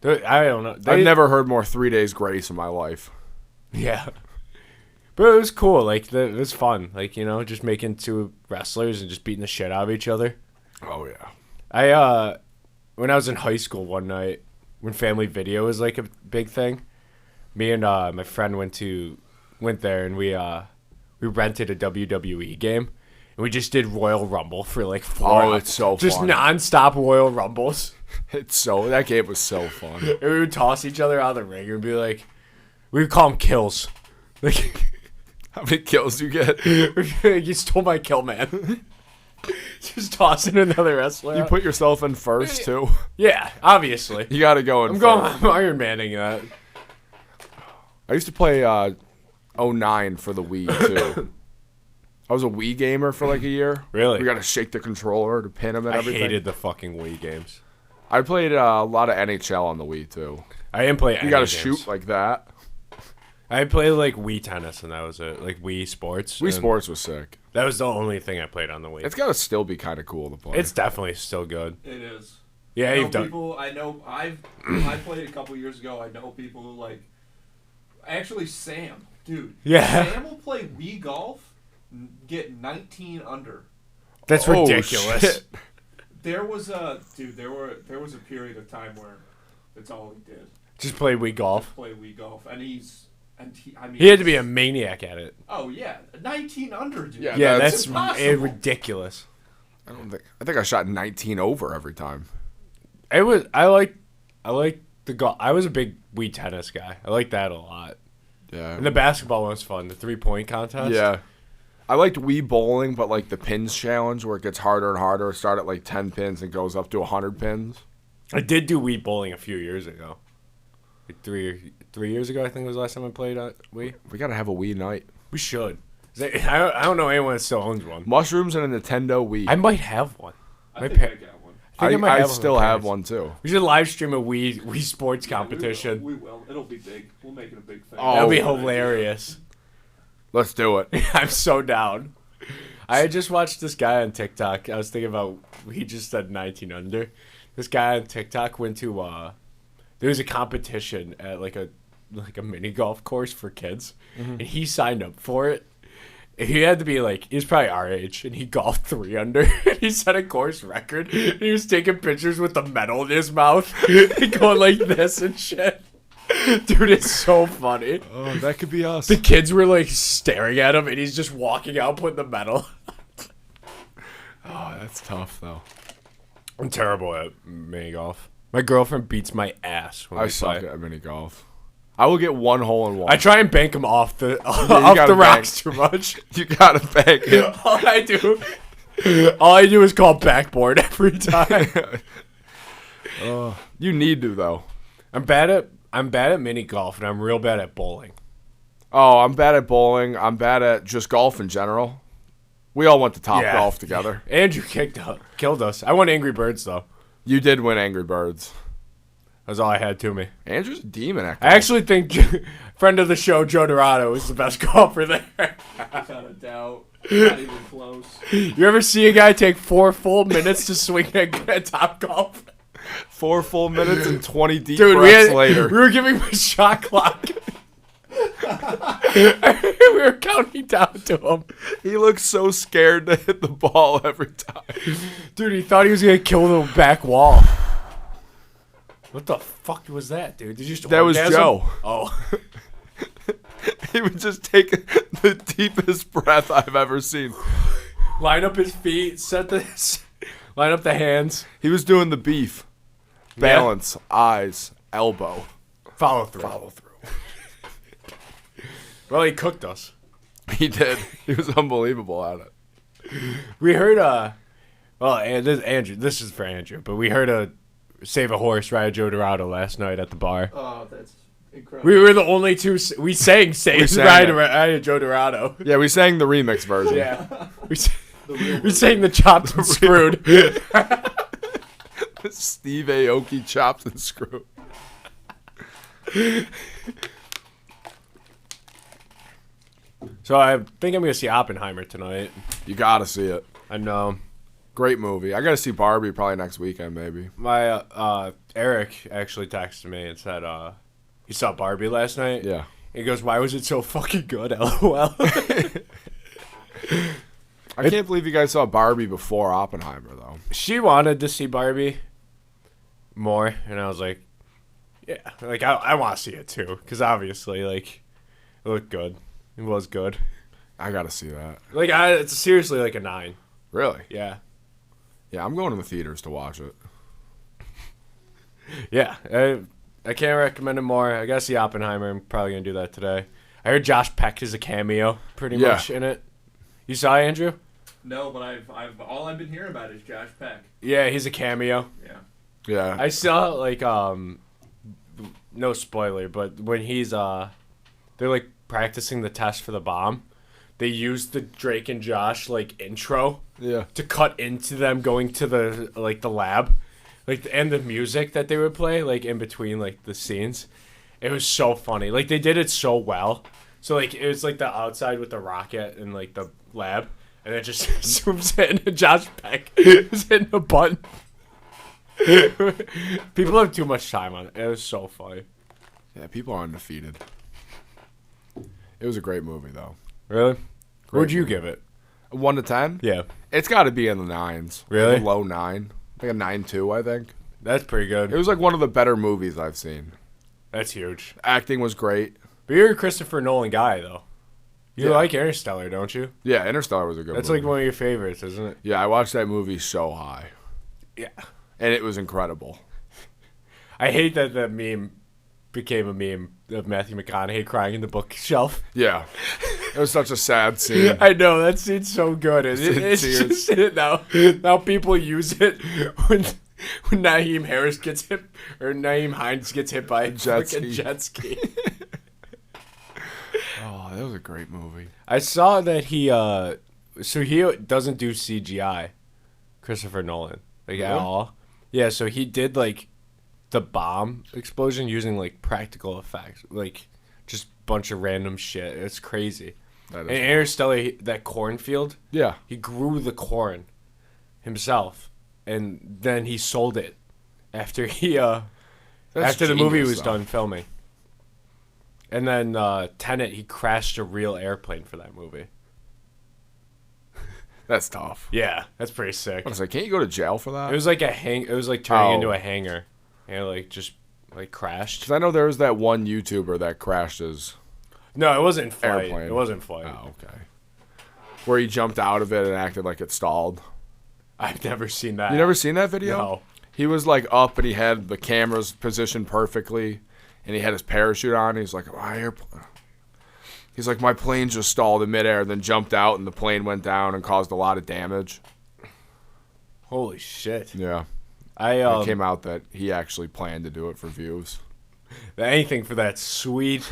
A: Dude, I don't know.
B: I've never heard more 3 Days Grace in my life.
A: Yeah. But it was cool. Like, it was fun. Like, you know, just making two wrestlers and just beating the shit out of each other.
B: Oh, yeah.
A: When I was in high school one night, when Family Video was like a big thing, me and my friend went there and we rented a WWE game, and we just did Royal Rumble for like 4 hours.
B: Oh, it's so
A: just
B: fun.
A: nonstop Royal Rumbles.
B: That game was so fun.
A: And we would toss each other out of the ring and be like, we would call them kills. Like,
B: How many kills you get?
A: you stole my kill, man. Just tossing another wrestler.
B: You
A: out.
B: put yourself in first too.
A: Yeah, obviously.
B: You got to go in.
A: I'm
B: first.
A: going Iron Manning that.
B: I used to play 09 for the Wii too. I was a Wii gamer for like a year.
A: Really?
B: We got to shake the controller to pin him and
A: I
B: everything.
A: hated the fucking Wii games.
B: I played a lot of NHL on the Wii too.
A: I didn't play any
B: You got to
A: games.
B: shoot like that.
A: I played like Wii Tennis, and that was it. Like Wii Sports.
B: Wii
A: and
B: Sports was sick.
A: That was the only thing I played on the Wii.
B: It's got to still be kind of cool to play.
A: It's definitely still good.
C: It is.
A: Yeah,
C: I know
A: you've done.
C: people. I know. I played a couple years ago. I know people who like. Actually, Sam, dude.
A: Yeah.
C: Sam will play Wii golf, get 19 under.
A: That's
B: Oh,
A: ridiculous.
B: shit.
C: There was a a period of time where that's all he did.
A: Just play Wii golf.
C: Play Wii golf, and he. I mean,
A: He had to be a maniac at it.
C: Oh yeah, 19 under, dude.
B: Yeah,
A: Yeah,
B: that's
A: that's
C: impossible.
A: ridiculous.
B: I think I shot 19 over every time.
A: It was. I like the golf. I was a big Wii Tennis guy. I like that a lot.
B: Yeah.
A: And the basketball one was fun. The 3-point contest.
B: Yeah. I liked Wii bowling, but like the pins challenge where it gets harder and harder. Start at like 10 pins and goes up to 100 pins.
A: I did do Wii bowling a few years ago. Like 3 years ago, I think was the last time I played Wii.
B: We got to have a Wii night.
A: We should. I don't know anyone that still owns one.
B: Mushrooms and a Nintendo Wii.
A: I might have one.
C: I
A: My
C: think I
A: pa-
C: got one.
B: I still have one too.
A: We should live stream a Wii sports competition.
C: We will. It'll be big. We'll make it a big thing.
B: Oh.
A: That'd be
C: Good idea.
A: hilarious.
B: Let's do it.
A: I'm so down. I had just watched this guy on TikTok. I was thinking about, he just said 19 under. This guy on TikTok went to, there was a competition at like a mini golf course for kids. And he signed up for it. He had to be like, he was probably our age, and he golfed 3 under. And he set a course record. And he was taking pictures with the medal in his mouth, and going like this and shit. Dude, it's so funny.
B: Oh, that could be us.
A: The kids were like staring at him, and he's just walking out putting the medal.
B: Oh, that's tough though.
A: I'm terrible at mini golf. My girlfriend beats my ass when
B: I
A: we
B: suck
A: play.
B: at mini golf. I will get 1 hole in 1.
A: I try and bank them off the
B: you
A: off
B: gotta
A: the rocks
B: bank.
A: too much.
B: You gotta bank it.
A: All I do is call backboard every time.
B: You need to though.
A: I'm bad at mini golf, and I'm real bad at bowling.
B: Oh, I'm bad at bowling. I'm bad at just golf in general. We all went to Top
A: Yeah.
B: Golf together.
A: Andrew killed us. I won Angry Birds though.
B: You did win Angry Birds.
A: That's all I had to me.
B: Andrew's a demon at
A: I
B: golf.
A: actually think friend of the show Joe Dorado is the best golfer there.
C: Without a doubt. Not even close.
A: You ever see a guy take 4 full minutes to swing at Top Golf?
B: 4 full minutes and 20 deep
A: Dude,
B: breaths later.
A: we were giving him a shot clock. We were counting down to him.
B: He looks so scared to hit the ball every time.
A: Dude, he thought he was going to kill the back wall. What the fuck was that, dude? Did you just
B: That was
A: orgasm?
B: Joe.
A: Oh.
B: He would just take the deepest breath I've ever seen.
A: Line up his feet, line up the hands.
B: He was doing the beef. Balance, eyes, elbow.
A: Follow through.
B: Follow through.
A: Well, he cooked us.
B: He did. He was unbelievable at it.
A: We heard well, and this is for Andrew, but we heard a Save a Horse ride Joe Dorado last night at the bar.
C: Oh, that's incredible.
A: We were the only two. We sang
B: We sang
A: ride
B: it.
A: ride Joe Dorado.
B: Yeah, we sang the remix version.
A: Yeah. We sang the chopped and screwed.
B: Steve Aoki chopped and screwed.
A: So I think I'm going to see Oppenheimer tonight.
B: You gotta see it.
A: I know.
B: Great movie. I gotta see Barbie probably next weekend, maybe.
A: My Eric actually texted me and said he saw Barbie last night.
B: Yeah.
A: He goes, "Why was it so fucking good?" LOL.
B: I can't believe you guys saw Barbie before Oppenheimer, though.
A: She wanted to see Barbie more, and I was like, "Yeah, like I want to see it too," because obviously, like, it looked good. It was good.
B: I gotta see that.
A: Like, it's seriously like a 9.
B: Really?
A: Yeah.
B: Yeah, I'm going to the theaters to watch it.
A: Yeah. I can't recommend it more. I gotta see Oppenheimer. I'm probably gonna do that today. I heard Josh Peck is a cameo pretty much in it. You saw it, Andrew?
C: No, but I've all I've been hearing about is Josh Peck.
A: Yeah, he's a cameo.
C: Yeah.
B: Yeah.
A: I saw like no spoiler, but when he's they're like practicing the test for the bomb, they used the Drake and Josh like intro
B: Yeah.
A: to cut into them going to the lab, like, and the music that they would play like in between like the scenes. It was so funny. Like, they did it so well. So like it was like the outside with the rocket and like the lab, and it just zooms in and Josh Peck is hitting a button. People have too much time on it. It was so funny.
B: Yeah, people are undefeated. It was a great movie, though.
A: Really?
B: Great
A: What'd you
B: movie.
A: give it?
B: 1 to 10?
A: Yeah.
B: It's got to be in the 9s.
A: Really?
B: Like a low 9. Like a 9.2, I think.
A: That's pretty good.
B: It was like one of the better movies I've seen.
A: That's huge.
B: Acting was great.
A: But you're a Christopher Nolan guy, though. You
B: Yeah.
A: like Interstellar, don't you?
B: Yeah, Interstellar was a good
A: That's
B: movie.
A: like one of your favorites, isn't it?
B: Yeah, I watched that movie so high.
A: Yeah.
B: And it was incredible.
A: I hate that that meme became a meme of Matthew McConaughey crying in the bookshelf.
B: Yeah. It was such a sad scene.
A: I know, that scene's so good. It's
B: Tears.
A: just now people use it when Naeem Harris gets hit, or Naeem Hines gets hit by a
B: Jet
A: fucking
B: ski.
A: jet ski.
B: Oh, that was a great movie.
A: I saw that he doesn't do CGI, Christopher Nolan, like at
B: Really?
A: all. Yeah, so he did like the bomb explosion using like practical effects, like just bunch of random shit. It's crazy.
B: That
A: In
B: is.
A: Interstellar, that cornfield,
B: Yeah.
A: he grew the corn himself, and then he sold it after he
B: That's
A: after the movie
B: genius,
A: was
B: though.
A: done filming. And then Tenet, he crashed a real airplane for that movie.
B: That's tough.
A: Yeah, that's pretty sick.
B: I was like, can't you go to jail for that?
A: It was like it was like turning
B: Oh.
A: into a hangar, and it like just like crashed.
B: Because I know there was that one YouTuber that crashed his
A: No, it wasn't flight.
B: airplane.
A: It wasn't flight.
B: Oh, okay. Where he jumped out of it and acted like it stalled.
A: I've never seen that.
B: You never seen that video?
A: No.
B: He was like up and he had the cameras positioned perfectly, and he had his parachute on. He's like, he's like, my plane just stalled in midair, then jumped out, and the plane went down and caused a lot of damage.
A: Holy shit!
B: Yeah,
A: I
B: it came out that he actually planned to do it for views.
A: anything for that sweet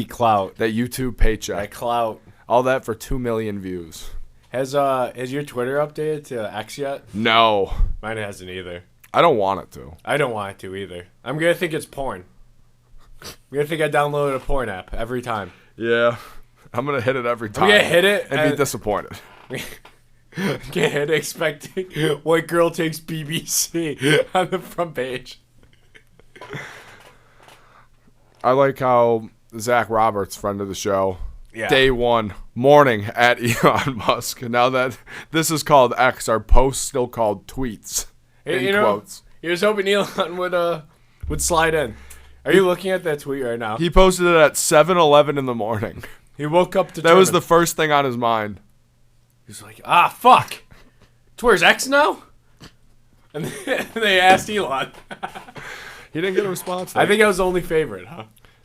A: clout.
B: That YouTube paycheck,
A: That clout.
B: all that for 2 million views.
A: Has your Twitter updated to X yet?
B: No,
A: Mine hasn't either.
B: I don't want it to.
A: I don't want it to either. I'm gonna think it's porn. I'm gonna think I downloaded a porn app every time.
B: Yeah, I'm gonna hit it every time.
A: I'm gonna hit it
B: and be disappointed.
A: Get hit expecting white girl takes BBC on the front page.
B: I like how Zach Roberts, friend of the show,
A: Yeah.
B: day one, morning at Elon Musk. Now that this is called X, our posts still called tweets.
A: Hey,
B: In quotes.
A: he was hoping Elon would slide in. Are you looking at that tweet right now?
B: He posted it at 7:11 in the morning.
A: He woke up to
B: That was the first thing on his mind.
A: He's like, fuck. Twitter's X now? And they asked Elon.
B: He didn't get a response.
A: I think I was the only favorite, huh?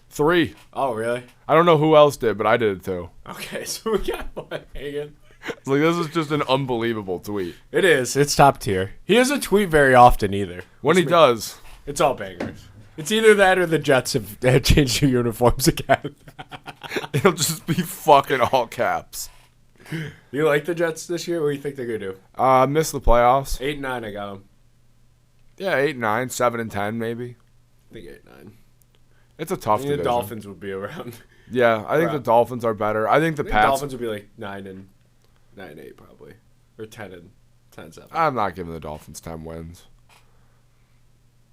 B: 3.
A: Oh, really?
B: I don't know who else did, but I did it too.
A: Okay, so we got one hanging.
B: It's like, this is just an unbelievable tweet.
A: It is. It's top tier. He doesn't tweet very often either.
B: When he does,
A: It's all bangers. It's either that or the Jets have changed their uniforms again.
B: it'll just be fucking all caps.
A: You like the Jets this year? What do you think they're going to do?
B: Missed the playoffs.
A: 8-9, I got them.
B: Yeah, 8-9, 7-10 maybe.
A: I think 8-9.
B: It's a tough
A: I think the
B: division.
A: Dolphins would be around.
B: Yeah, I think the Dolphins are better. I think the
A: I think
B: Pats.
A: Dolphins would be like 9-8 probably, or 10-7.
B: I'm not giving the Dolphins 10 wins.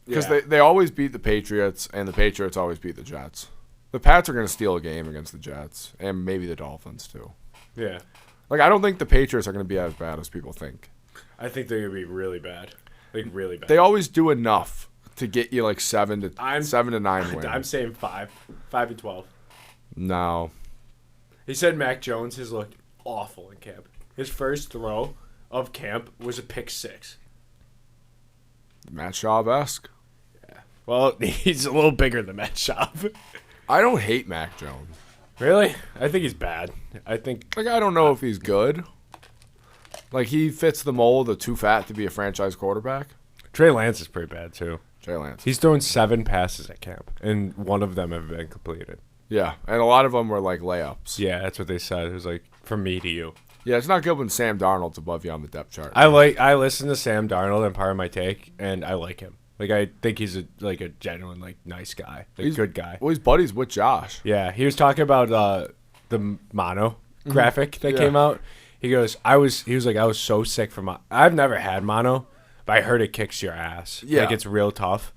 B: Because
A: Yeah.
B: they always beat the Patriots, and the Patriots always beat the Jets. The Pats are going to steal a game against the Jets, and maybe the Dolphins too.
A: Yeah,
B: Like, I don't think the Patriots are going to be as bad as people think.
A: I think they're gonna be really bad, like really bad.
B: They always do enough to get you like 7 to
A: I'm-
B: 9 wins.
A: I'm saying 5-12.
B: No.
A: He said Mac Jones has looked awful in camp. His first throw of camp was a pick 6.
B: Matt Schaub-esque.
A: Well, he's a little bigger than Matt Schaub.
B: I don't hate Mac Jones.
A: Really? I think he's bad. I think
B: Like, I don't know if he's good. Like, he fits the mold of too fat to be a franchise quarterback.
A: Trey Lance is pretty bad, too.
B: Trey Lance.
A: He's thrown 7 passes at camp, and one of them have been completed.
B: Yeah, and a lot of them were, like, layups.
A: Yeah, that's what they said. It was like, from me to you.
B: Yeah, it's not good when Sam Darnold's above you on the depth chart.
A: I listen to Sam Darnold and part of my take, and I like him. Like, I think he's a genuine, like, nice guy. Like,
B: He's-
A: good guy.
B: Well, he's buddies with Josh.
A: Yeah, he was talking about the mono graphic that
B: Yeah.
A: came out. He was like, I was so sick from I've never had mono, but I heard it kicks your ass.
B: Yeah.
A: Like, it's real tough.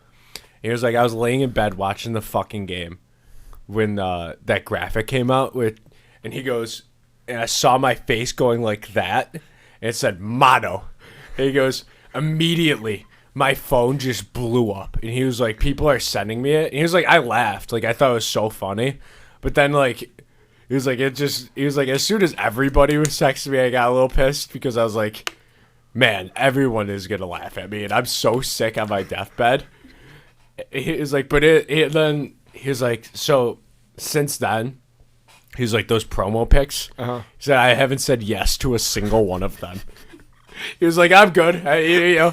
A: He was like, I was laying in bed watching the fucking game when that graphic came out and he goes, and I saw my face going like that, and it said mono. And he goes, immediately my phone just blew up, and he was like, people are sending me it. And he was like, I laughed, like I thought it was so funny, but then like he was like, as soon as everybody was texting me, I got a little pissed because I was like, man, everyone is gonna laugh at me, and I'm so sick on my deathbed. He was like, then he was like, so since then, he's like, those promo pics. He said, I haven't said yes to a single one of them. He was like, I'm good.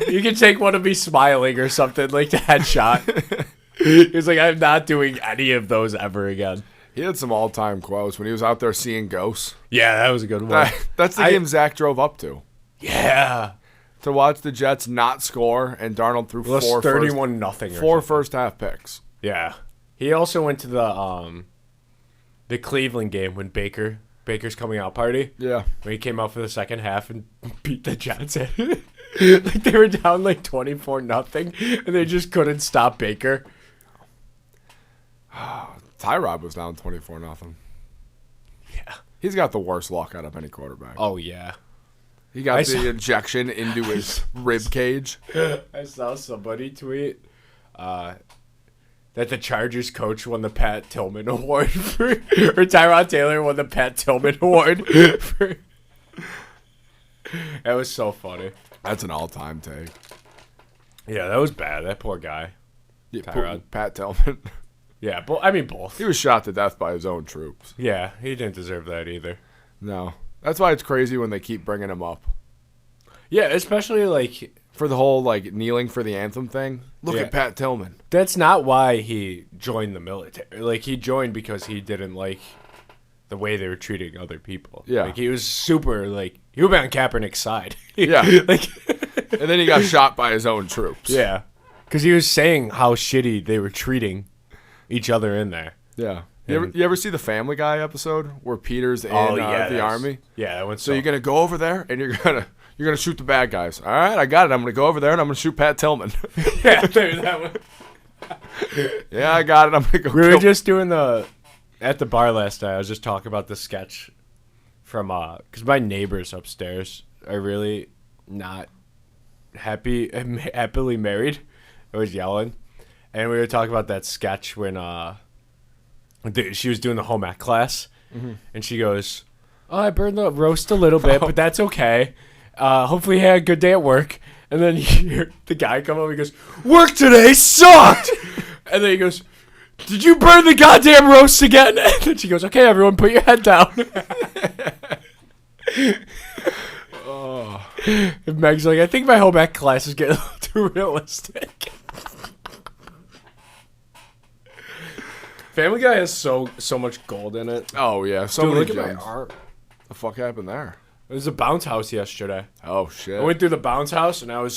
A: You can take one of me smiling or something, like the headshot. He was like, I'm not doing any of those ever again.
B: He had some all-time quotes when he was out there seeing ghosts.
A: Yeah, that was a good one.
B: That's the game Zach drove up to.
A: Yeah.
B: To watch the Jets not score and Darnold threw
A: It was 31-0.
B: four first-half picks.
A: Yeah. He also went to the Cleveland game when Baker's coming out party.
B: Yeah.
A: When he came out for the second half and beat the Jets. Like they were down like 24-0, and they just couldn't stop Baker.
B: Tyrod was down 24-0.
A: Yeah.
B: He's got the worst luck out of any quarterback.
A: Oh yeah.
B: He got
A: I
B: the
A: saw-
B: injection into his rib cage.
A: I saw somebody tweet that the Chargers coach won the Pat Tillman Award for, or Tyrod Taylor won the Pat Tillman Award for. That was so funny.
B: That's an all-time take.
A: Yeah, that was bad. That poor guy.
B: Yeah,
A: Tyrod.
B: Pat Tillman.
A: Yeah, I mean both.
B: He was shot to death by his own troops.
A: Yeah, he didn't deserve that either.
B: No. That's why it's crazy when they keep bringing him up.
A: Yeah, especially like
B: For the whole, like, kneeling for the anthem thing. Look
A: Yeah.
B: at Pat Tillman.
A: that's not why he joined the military. Like he joined because he didn't like the way they were treating other people.
B: Yeah.
A: Like he was super like he would be on Kaepernick's side.
B: Yeah.
A: like
B: And then he got shot by his own troops.
A: yeah, because he was saying how shitty they were treating each other in there.
B: Yeah. You ever see the Family Guy episode where Peter's in the
A: that's-
B: army?
A: Yeah, that went
B: So you're gonna go over there and you're gonna shoot the bad guys. All right, I got it. I'm gonna go over there and I'm gonna shoot Pat Tillman.
A: yeah, dude, that one.
B: Yeah, I got it. I'm gonna go.
A: We were
B: kill-
A: just doing at the bar last night. I was just talking about the sketch from because my neighbors upstairs are really not happily married. I was yelling, and we were talking about that sketch when she was doing the home ec class, and she goes, "Oh, I burned the roast a little bit, but that's okay. Hopefully, you had a good day at work." And then you hear the guy come over. He goes, "Work today sucked." And then he goes, "Did you burn the goddamn roast again?" And then she goes, "Okay, everyone, put your head down." And Meg's like, "I think my home ec class is getting a little too realistic." Family Guy has so much gold in it.
B: Oh yeah, so
A: Dude,
B: many
A: look at my
B: gems.
A: arm.
B: The fuck happened there?
A: It was a bounce house yesterday.
B: Oh shit.
A: I went through the bounce house and I
B: You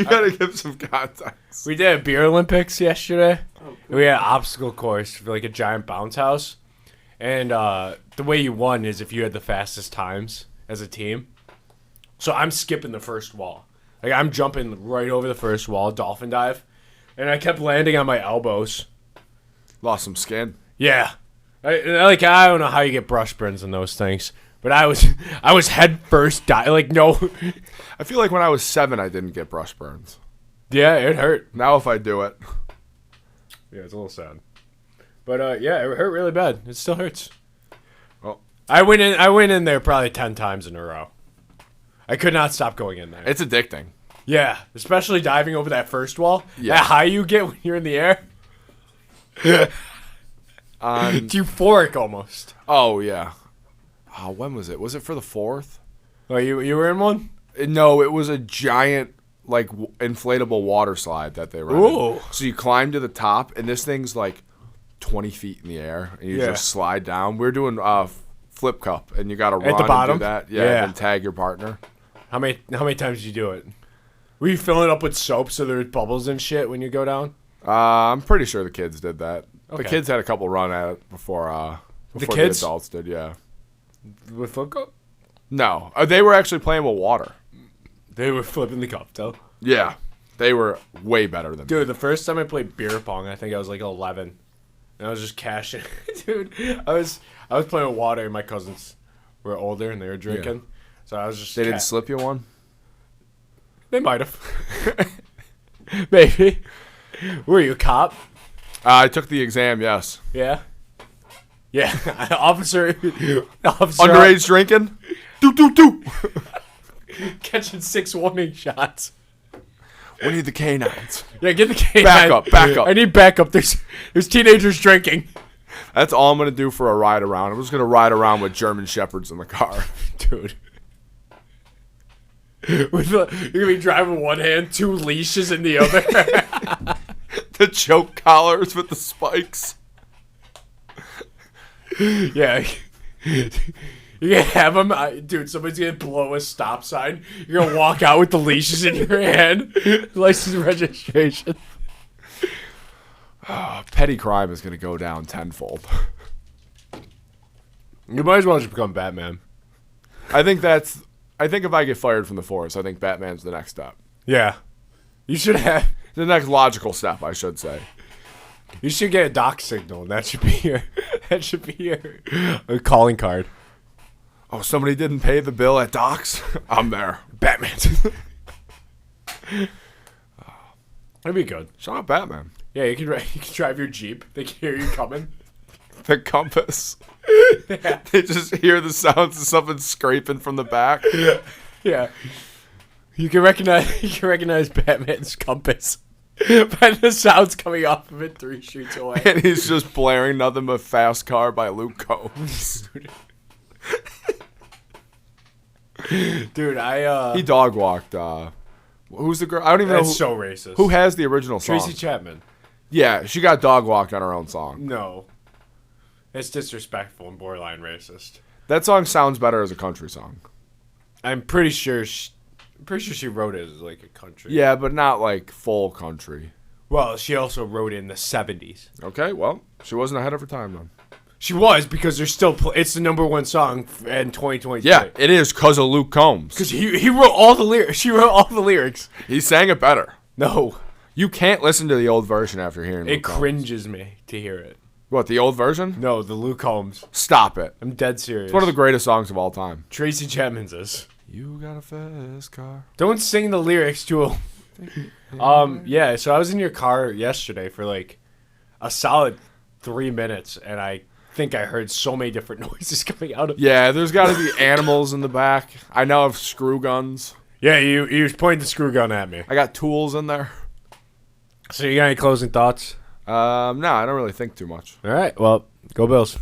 B: gotta give some context.
A: we did a beer Olympics yesterday. We had an obstacle course for like a giant bounce house. And the way you won is if you had the fastest times as a team. So I'm skipping the first wall. Like I'm jumping right over the first wall, dolphin dive. And I kept landing on my elbows.
B: Lost some skin.
A: Yeah. I don't know how you get brush burns in those things. But I was head first like no.
B: I feel like when I was 7, I didn't get brush burns.
A: Yeah, it hurt.
B: Now if I do it,
A: Yeah, it's a little sad. But yeah, it hurt really bad. It still hurts.
B: Well,
A: I went in there probably 10 times in a row. I could not stop going in there.
B: it's addicting.
A: Yeah, especially diving over that first wall.
B: Yeah.
A: That high you get when you're in the air. It's euphoric almost.
B: Oh yeah. When was it? Was it for the 4th?
A: Oh, you were in one?
B: No, it was a giant like inflatable water slide that they ran.
A: Ooh.
B: So you climb to the top, and this thing's like 20 feet in the air, and you
A: Yeah.
B: just slide down. We're doing flip cup, and you got to run
A: the bottom?
B: and do that. Yeah,
A: Yeah.
B: and then tag your partner.
A: How many times did you do it? Were you filling it up with soap so there's bubbles and shit when you go down?
B: I'm pretty sure the kids did that.
A: Okay.
B: The kids had a couple run at it before the
A: kids?
B: adults did. Yeah.
A: With flip cup?
B: No, they were actually playing with water.
A: They were flipping the cup, though.
B: Yeah, they were way better than me.
A: Dude, the first time I played beer pong, I think I was like 11. And I was just cashing. Dude, I was playing with water, and my cousins were older, and they were drinking. So I was just...
B: They didn't slip you one?
A: They might have. Maybe. Were you a cop?
B: I took the exam, yes.
A: Yeah. Yeah. Officer.
B: Underage drinking? Do.
A: Catching 6 warning shots.
B: We need the canines.
A: Yeah, get the canine.
B: Back up.
A: I need backup. There's teenagers drinking.
B: That's all I'm going to do for a ride around. I'm just going to ride around with German Shepherds in the car.
A: Dude. You're going to be driving one hand, 2 leashes in the other.
B: The choke collars with the spikes.
A: Yeah. You're going to have them. Dude, somebody's going to blow a stop sign. You're going to walk out with the leashes in your hand. License registration.
B: Petty crime is going to go down tenfold.
A: You might as well just become Batman.
B: I think if I get fired from the force, I think Batman's the next step.
A: Yeah. You should have...
B: The next logical step, I should say.
A: You should get a dock signal, and that should be your calling card.
B: Oh, somebody didn't pay the bill at Doc's? I'm there.
A: Batman. That'd be good.
B: Shout out Batman.
A: Yeah, you can drive your Jeep. They can hear you coming.
B: The compass. They just hear the sounds of something scraping from the back.
A: Yeah. You can recognize Batman's compass by the sounds coming off of it 3 streets away.
B: And he's just blaring nothing but Fast Car by Luke Combs.
A: Dude,
B: He dog walked. Who's the girl? I don't even know.
A: That's so racist.
B: Who has the original song?
A: Tracy Chapman.
B: Yeah, she got dog walked on her own song.
A: No. It's disrespectful and borderline racist.
B: That song sounds better as a country song.
A: I'm pretty sure she wrote it as like a country.
B: Yeah, but not like full country.
A: Well, she also wrote it in the 70s.
B: Okay, well, she wasn't ahead of her time then.
A: She was, because there's still it's the #1 song in 2023.
B: Yeah, it is because of Luke Combs.
A: Because he wrote all the lyrics. She wrote all the lyrics.
B: He sang it better.
A: No.
B: You can't listen to the old version after hearing
A: It
B: Luke Combs.
A: cringes me to hear it.
B: What, the old version?
A: No, the Luke Combs.
B: Stop it.
A: I'm dead serious.
B: It's one of the greatest songs of all time.
A: Tracy Chapman's is.
B: You got a fast car.
A: Don't sing the lyrics to a... Yeah, so I was in your car yesterday for like a solid 3 minutes, and I think I heard so many different noises coming out of it.
B: Yeah, there's got to be animals in the back. I now have screw guns.
A: Yeah, you was pointing the screw gun at me.
B: I got tools in there.
A: So you got any closing thoughts?
B: No, I don't really think too much.
A: All right, well, go Bills.